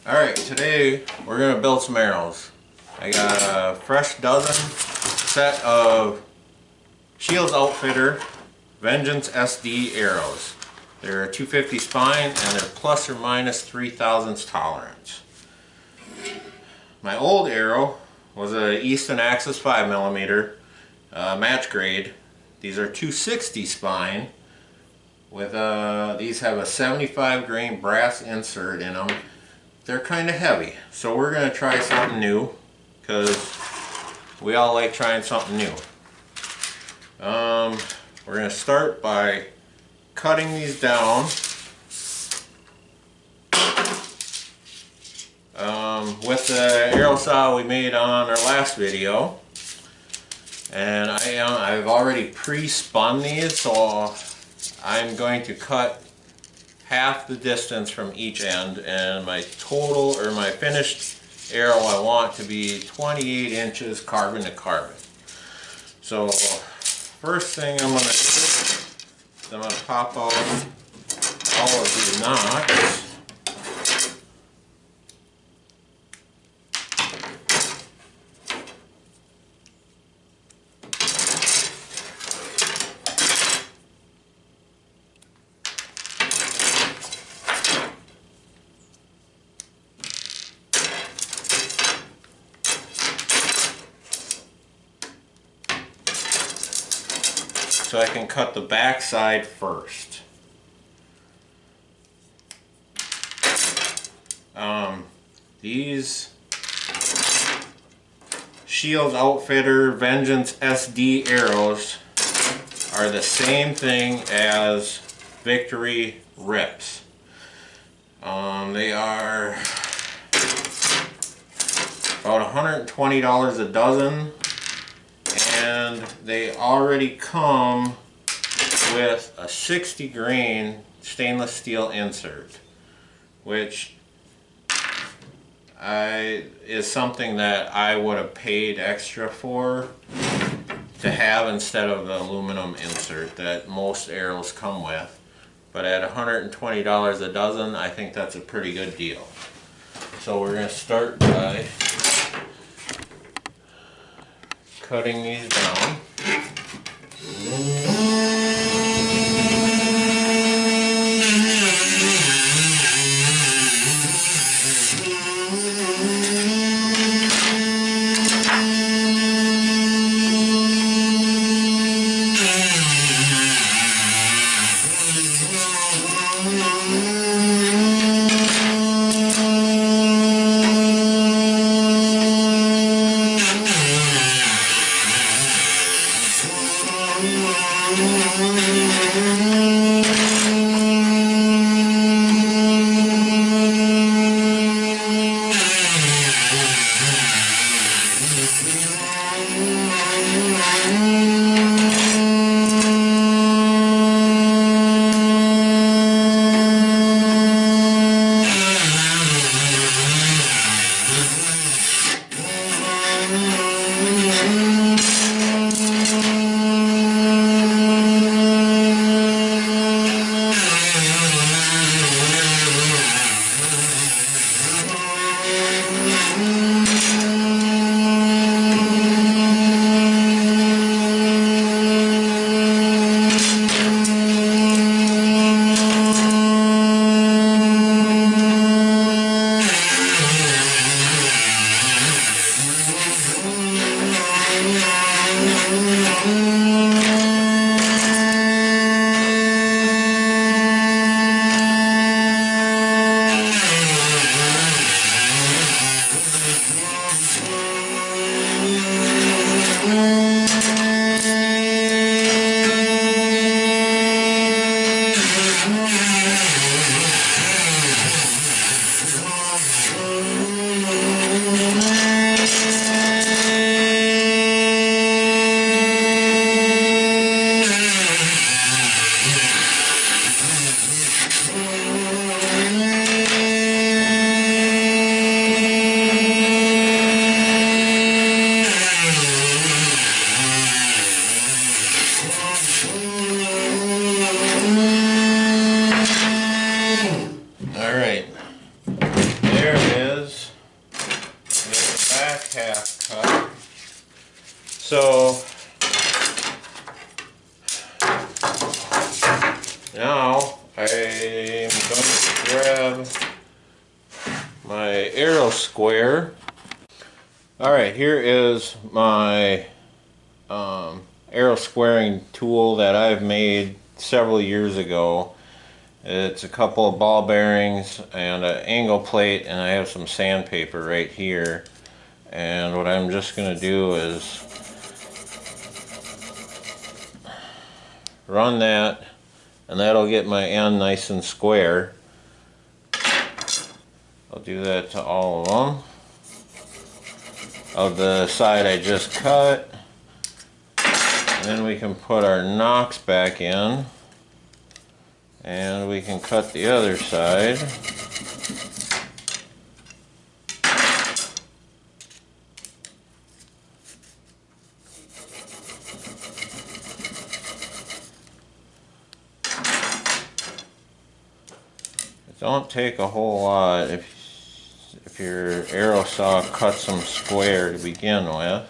Alright, today we're going to build some arrows. I got a fresh dozen set of Scheels Outfitter Vengeance SD arrows. They're a 250 spine and they're plus or minus 3 thousandths tolerance. My old arrow was a Easton Axis 5mm match grade. These are 260 spine with these have a 75 grain brass insert in them. They're kind of heavy, so we're going to try something new because we all like trying something new. We're going to start by cutting these down with the arrow saw we made on our last video. And I've already pre-spun these, so I'm going to cut half the distance from each end, and my total, or my finished arrow, I want to be 28 inches carbon to carbon. So first thing I'm going to do is I'm going to pop out all of these knots. So I can cut the back side first. These Scheels Outfitter Vengeance SD arrows are the same thing as Victory Rips. They are about $120 a dozen. And they already come with a 60 grain stainless steel insert, which is something that I would have paid extra for to have instead of the aluminum insert that most arrows come with. But at $120 a dozen, I think that's a pretty good deal. So we're going to start by cutting these down. Alright, there it So now I'm going to grab my arrow square. Alright, here is my arrow squaring tool that I've made several years ago. It's a couple of ball bearings and an angle plate, and I have some sandpaper right here. And what I'm just going to do is run that, and that'll get my end nice and square. I'll do that to all of them. Of the side I just cut. And then we can put our nocks back in. And we can cut the other side. It don't take a whole lot if your arrow saw cuts them square to begin with.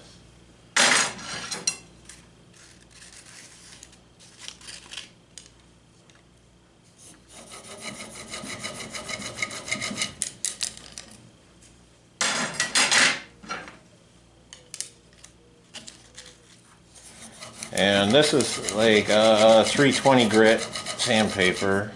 And this is like 320 grit sandpaper.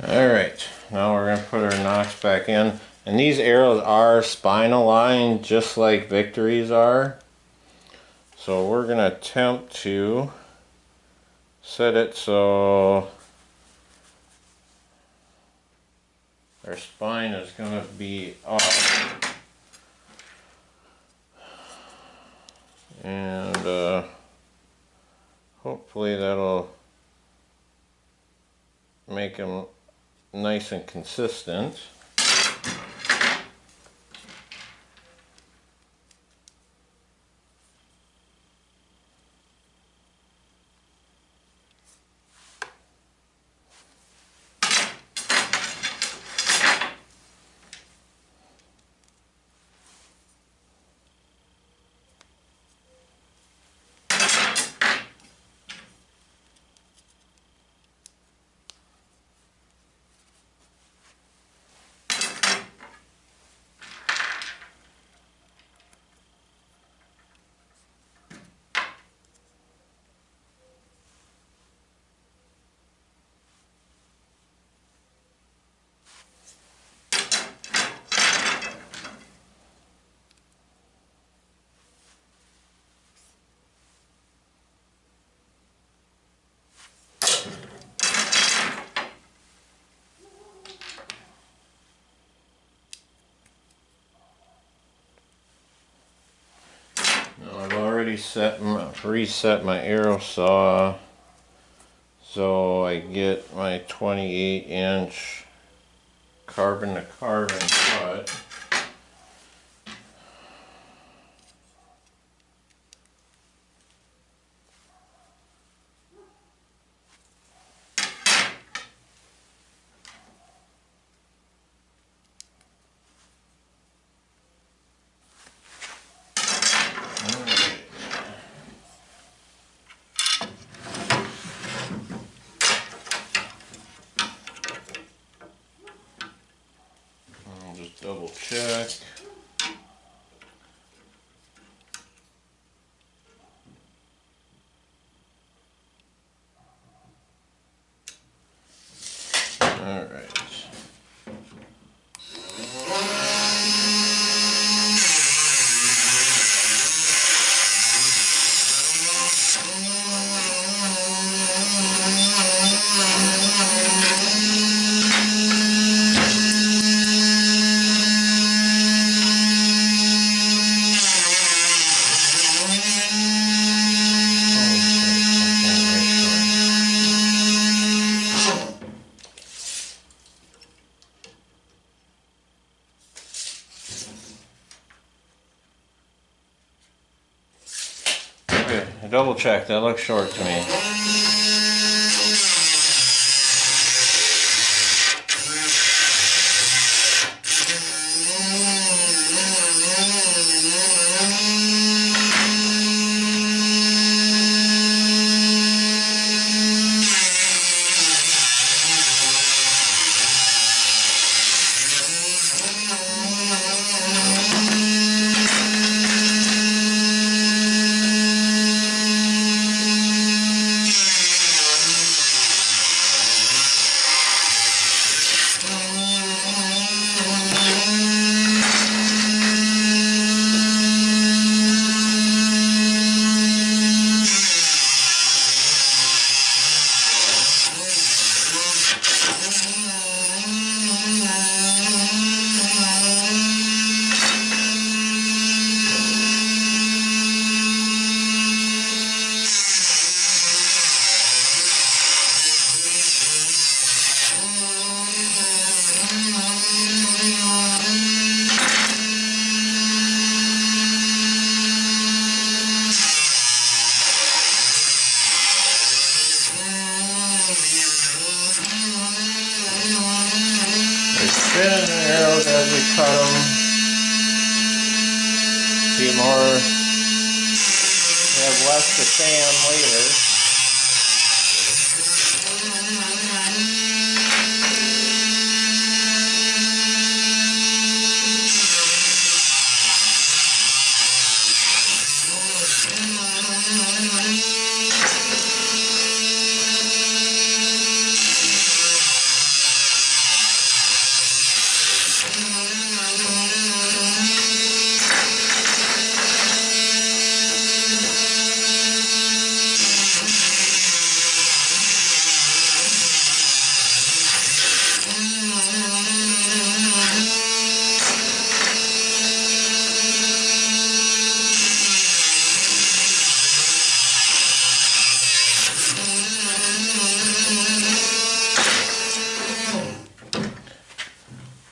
Alright, now we're going to put our nocks back in. And these arrows are spinal lined just like Victory's are. So we're going to attempt to set it so our spine is going to be up. And hopefully that'll make them nice and consistent. Reset my arrow saw so I get my 28-inch carbon to carbon cut. Double check. All right. Okay, double check. That looks short to me. Spin the arrows as we cut them. Few more. We have less to sand later.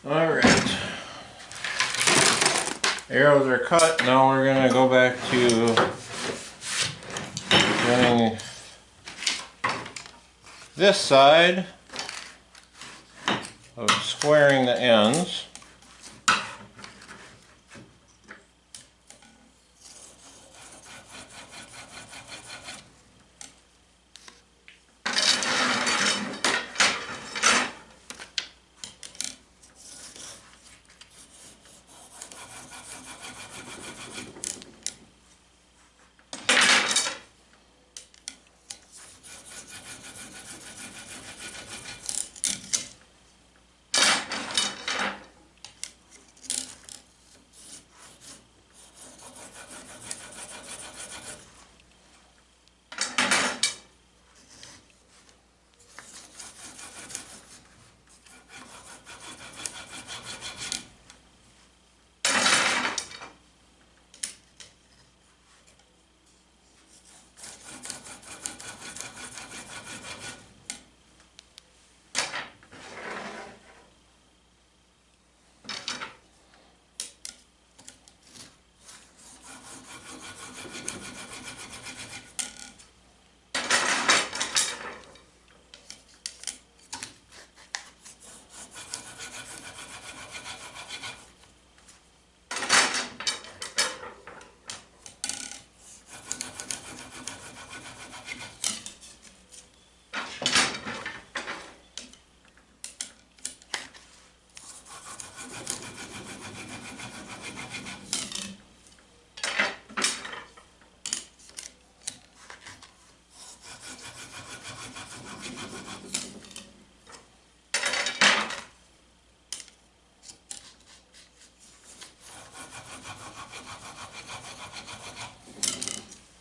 Alright, arrows are cut. Now we're going to go back to doing this side of squaring the ends.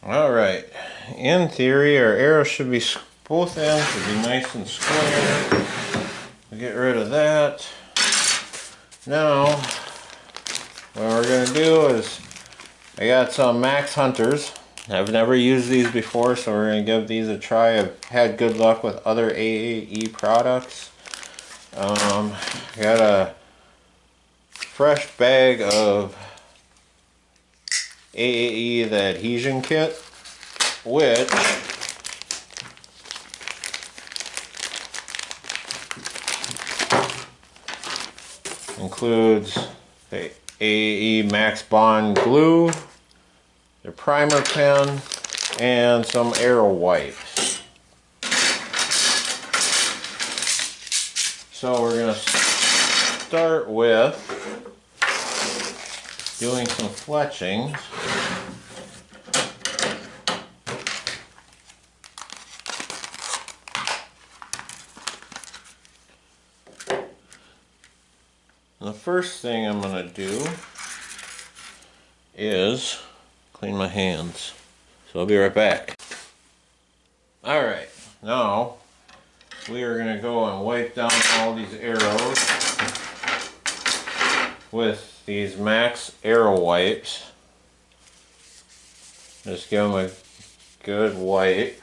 Alright, in theory our arrows should be, both ends should be nice and square. We'll get rid of that. Now, what we're going to do is, I got some Max Hunters. I've never used these before, so we're going to give these a try. I've had good luck with other AAE products. Got a fresh bag of AAE, the adhesion kit, which includes the AAE Max Bond glue, the primer pen, and some arrow wipes. So we're going to start with doing some fletching. The first thing I'm going to do is clean my hands. So I'll be right back. Alright, now we are going to go and wipe down all these arrows with these Max Arrow Wipes. Just give them a good wipe.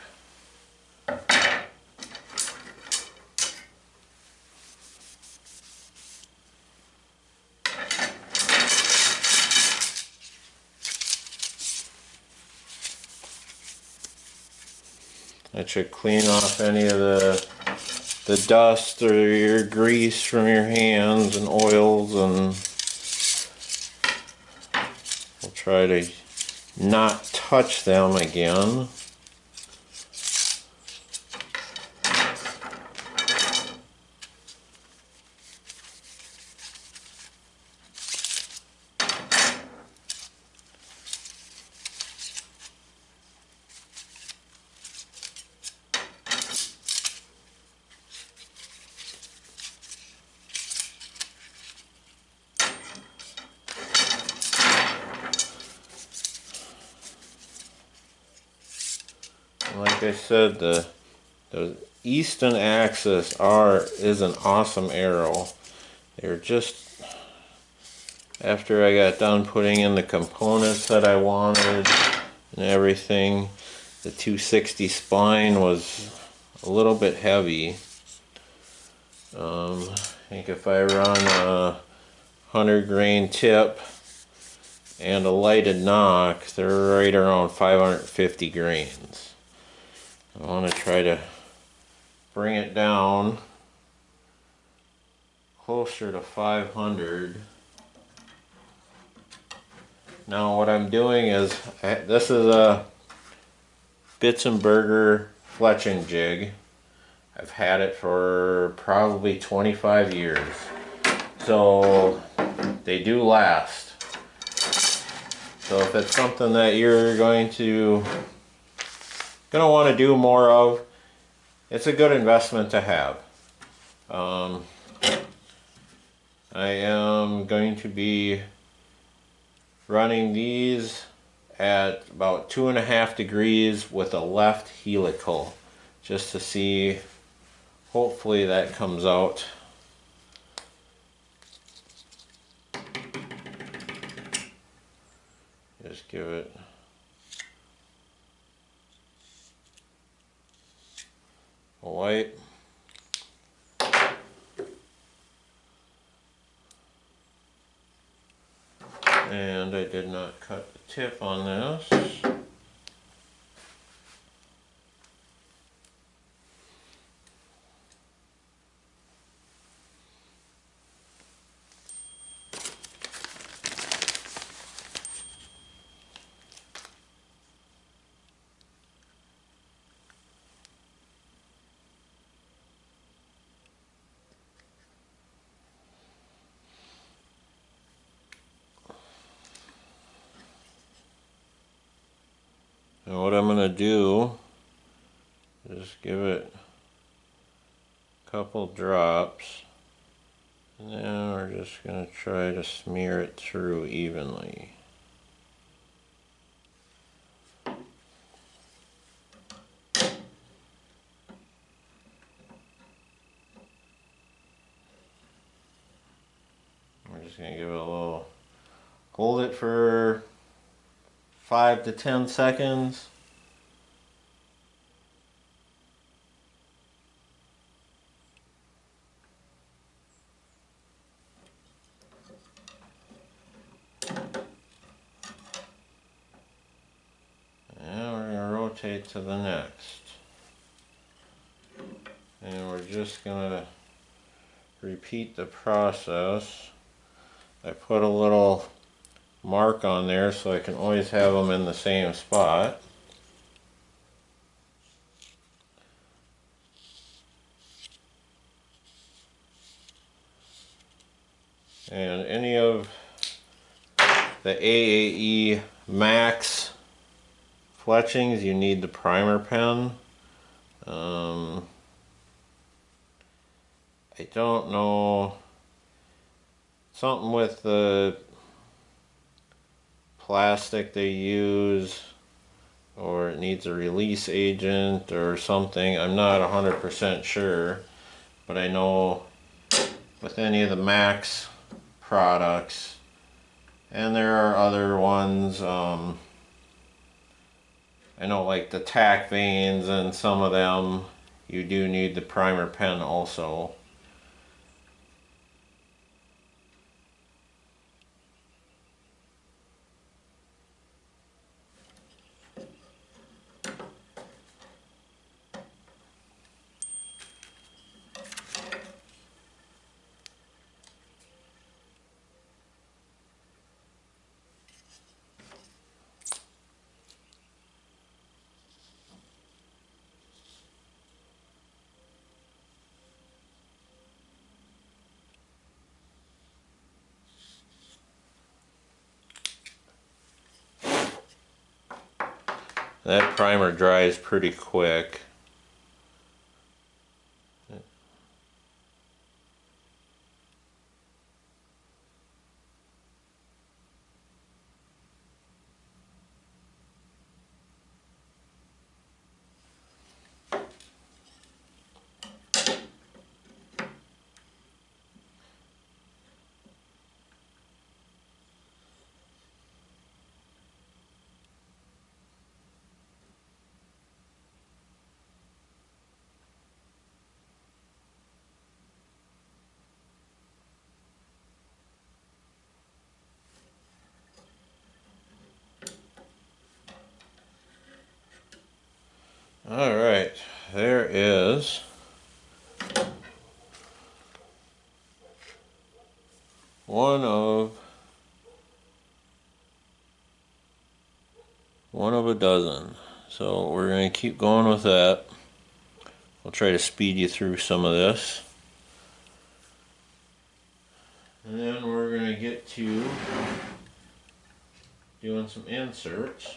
That should clean off any of the dust or your grease from your hands and oils, and we'll try to not touch them again. Like I said, the Easton Axis is an awesome arrow. They're just, after I got done putting in the components that I wanted and everything, the 260 spine was a little bit heavy. I think if I run a 100 grain tip and a lighted knock, they're right around 550 grains. I want to try to bring it down closer to 500. Now what I'm doing is, this is a Bitzenberger fletching jig. I've had it for probably 25 years. So they do last. So if it's something that you're going to want to do more of, it's a good investment to have. I am going to be running these at about 2.5 degrees with a left helical, just to see, hopefully that comes out. Just give it a wipe. And I did not cut the tip on this. And what I'm going to do is give it a couple drops, and then we're just going to try to smear it through evenly. We're just going to give it a little, hold it for 5 to 10 seconds. rotate to the next. And we're just gonna repeat the process. I put a little mark on there so I can always have them in the same spot. And any of the AAE Max fletchings, you need the primer pen. I don't know, something with the plastic they use, or it needs a release agent or something. I'm not 100% sure, but I know with any of the Max products, and there are other ones, I know like the tack veins and some of them, you do need the primer pen also. That primer dries pretty quick. Alright, there is one of a dozen. So we're going to keep going with that. I'll try to speed you through some of this. And then we're going to get to doing some inserts.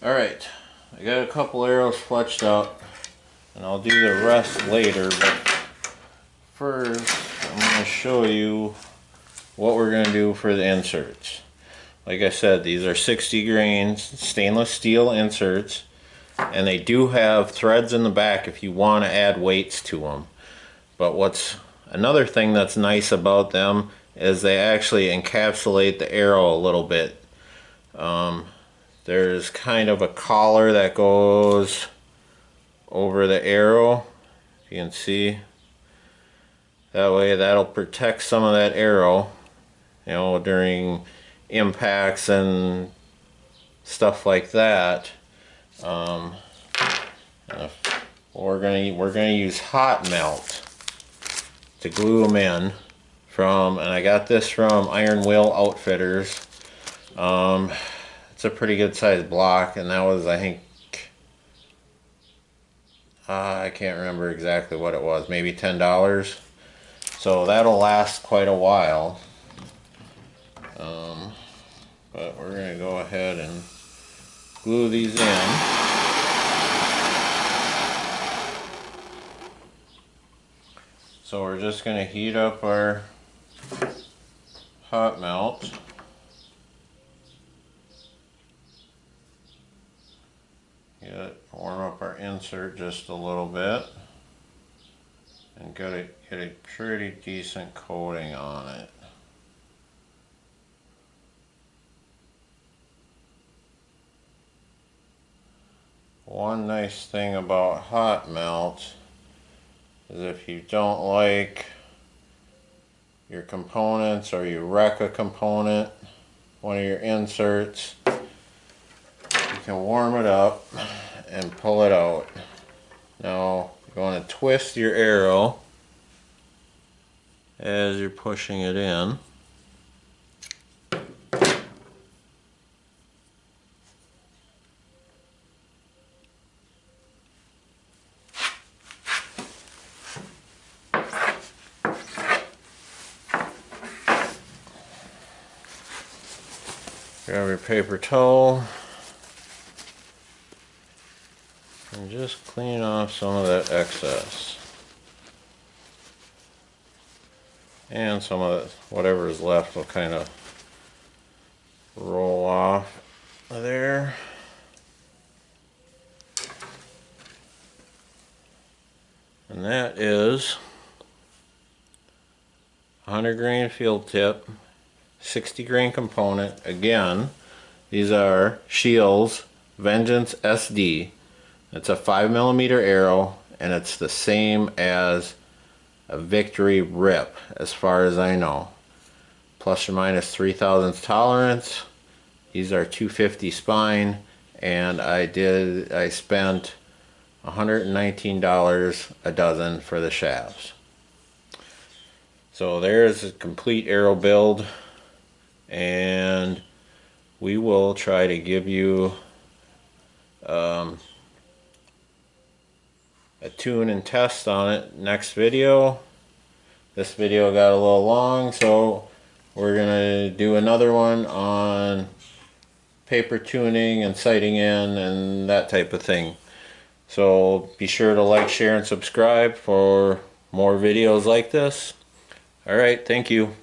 Alright, I got a couple arrows fletched out, and I'll do the rest later, but first I'm going to show you what we're going to do for the inserts. Like I said, these are 60 grain stainless steel inserts, and they do have threads in the back if you want to add weights to them. But what's another thing that's nice about them is they actually encapsulate the arrow a little bit. there's kind of a collar that goes over the arrow. You can see. That way that'll protect some of that arrow, you know, during impacts and stuff like that. We're gonna use hot melt to glue them in and I got this from Iron Will Outfitters. It's a pretty good sized block, and that was, I think, I can't remember exactly what it was, maybe $10. So that'll last quite a while. But we're going to go ahead and glue these in. So we're just going to heat up our hot melt. Warm up our insert just a little bit and get a pretty decent coating on it. One nice thing about hot melt is if you don't like your components or you wreck a component, one of your inserts, you can warm it up and pull it out. Now you want to twist your arrow as you're pushing it in. Grab your paper towel and just clean off some of that excess. And some of it, whatever is left, will kind of roll off there. And that is 100 grain field tip, 60 grain component. Again, these are Scheels Vengeance SD. It's a 5mm arrow, and it's the same as a Victory Rip as far as I know. Plus or minus 3/1000 tolerance. These are 250 spine, and I spent $119 a dozen for the shafts. So there's a complete arrow build, and we will try to give you a tune and test on it next video. This video got a little long, so we're gonna do another one on paper tuning and sighting in and that type of thing. So be sure to like, share, and subscribe for more videos like this. Alright, thank you.